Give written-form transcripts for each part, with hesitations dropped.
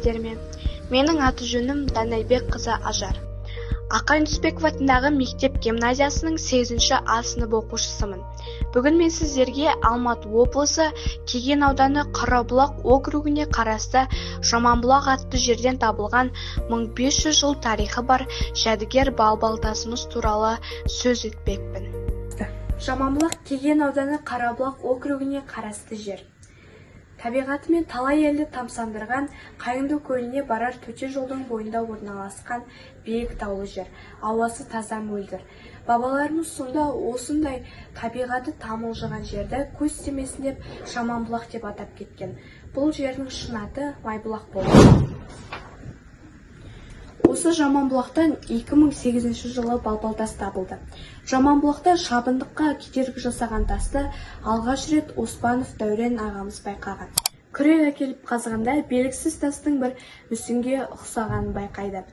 сәлеметсіздер ме? Менің аты жөнім Данайбек қызы Ажар. Ақай Нүсіпбеков атындағы мектеп гимназиясының 8-ші А сынып оқушысымын. Бүгін мен сіздерге Алматы облысы Кеген ауданы Қарабұлақ округіне қарасты Жаманбұлақ атты жерден табылған 1500 жыл тарихы бар жәдігер балбалтасымыз туралы сөз етпекпін. Жаманбұлақ Кеген ауданы Қарабұлақ округіне қарасты жер. Табиғатымен талай елді тамсандырған Қайыңды көліне барар төте жолдың бойында орналасқан биік таулы жер. Ауасы таза мөлдір. Бабаларымыз сонда осындай табиғаты тамылжыған жерді көз тимесін деп Жаманбұлақ деп атап кеткен. Бұл жердің шын аты Майбұлақ болды. Осы Жаманбұлақтан 2008 жылы балбалтас табылды. Жаманбұлақта шабындыққа кедергі жасаған тасты алғаш рет Оспанов Дәурен ағамыз байқаған. Күрек әкеліп қазғанда белгісіз тастың бір мүсінге ұқсағанын байқайды.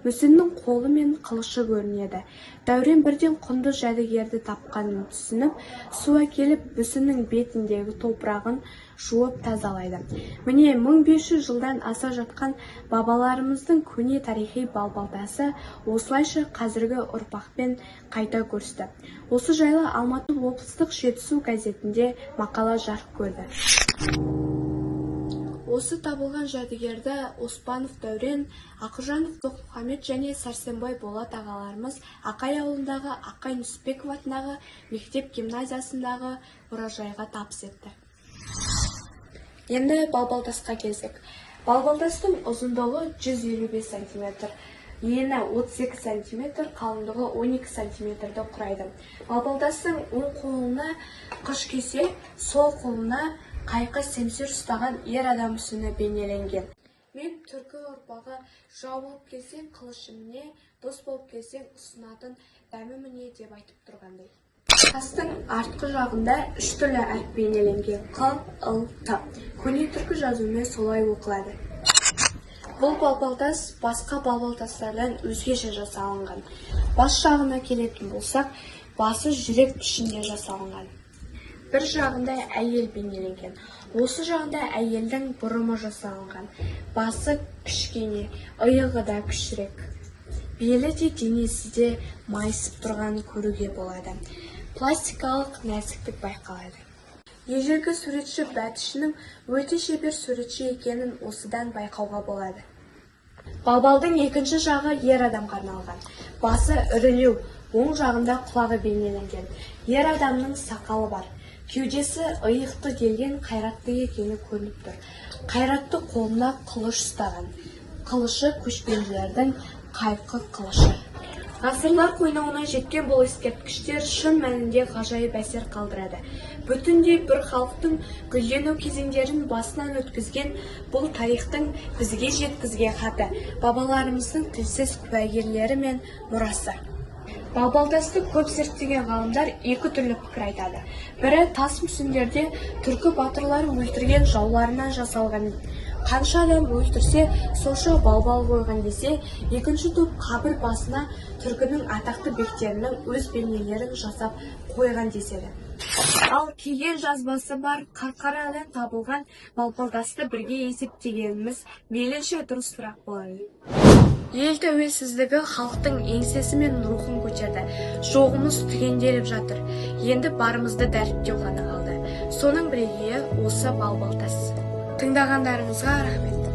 Мүсіннің қолы мен қылышы көрінеді. Дәурен бірден құнды жәдігерді тапқанын түсініп, су әкеліп мүсіннің бетіндегі топырағын жуып тазалайды. Міне 1500 жылдан аса жатқан бабаларымыздың көне тарихи балбалтасы осылайша қазіргі ұрпақпен қайта көрісті. Осы жайлы Алматы облыстық Жетісу газетінде мақала жарық көрді. Осы табылған жәдігерді Оспанов Дәурен, Ақжанов Тоқмұхамед және Сәрсенбай Болат ағаларымыз Ақай ауылындағы Ақай Нүсіпбеков атындағы мектеп гимназиясындағы мұражайға табыс етті. Енді балбалтасқа келсек. Балбалтастың ұзындығы 155 см, ені 32 см, қалыңдығы 12 см-ді құрайды. Балбалтастың оң қолына қыш кесе, сол қолына қайқы семсер ұстаған ер адам мүсіні бейнеленген. Мен түркі ұрпағы жау болып келсең қылышы міне, дос болып келсең ұсынатын дәмі міне деп айтып тұрғандай. Тастың артқы жағында 3 түрлі әріп бейнеленген: Қ, Л, Т. Көне түркі жазуымен солай оқылады. Бұл балбалтас басқа балбалтастардан өзгеше жасалынған. Бас жағына келетін болсақ, басы жүрек пішінде жасалынған. Бір жағында әйел бейнеленген. Осы жағында әйелдің бұрымы жасалынған. Басы кішкене, иығы да кішірек. Белі де денесі де майысып тұрғанын көруге болады. Пластикалық нәзіктік байқалады. Ежелгі суретші Бәтішінің өте шебер суретші екенін осыдан байқауға болады. Балбалдың екінші жағы ер адамға арналған. Басы ірілеу, оң жағында құлағы бейнеленген. Ер адамның сақалы бар. Кеудесі иықты келген, қайратты екені көрініп тұр. Қайратты қолына қылыш ұстаған. Қылышы көшпенділердің қайқы қылышы. Ғасырлар қойнауына жеткен бұл ескерткіштер шын мәнінде ғажайып әсер қалдырады. Бүтіндей бір халықтың гүлдену кезеңдерін басынан өткізген бұл тарихтың бізге жеткізген хаты, бабаларымыздың тілсіз куәгерлері мен мұрасы. Балбалтасты көп зерттеген ғалымдар екі түрлі пікір айтады. Бірі тас мүсіндерде түркі батырлары өлтірген жауларынан жасалған. Қанша адам өлтірсе, сонша балбал қойған десе, екінші топ қабір басына түркінің атақты бектерінің өз бейнелерін жасап қойған деседі. Ал Кеген жазбасы бар Қарқарадан табылған балбалтасты бірге есептегеніміз мейлінше дұрысырақ болады. Ел тәуелсіздігі халықтың еңсесі мен рухын көтерді. Жоғымыз түгенделіп жатыр. Енді барымызды дәріптеу ғана қалды. Соның бірегейі осы балбалтас. Тыңдағандарыңызға рахмет.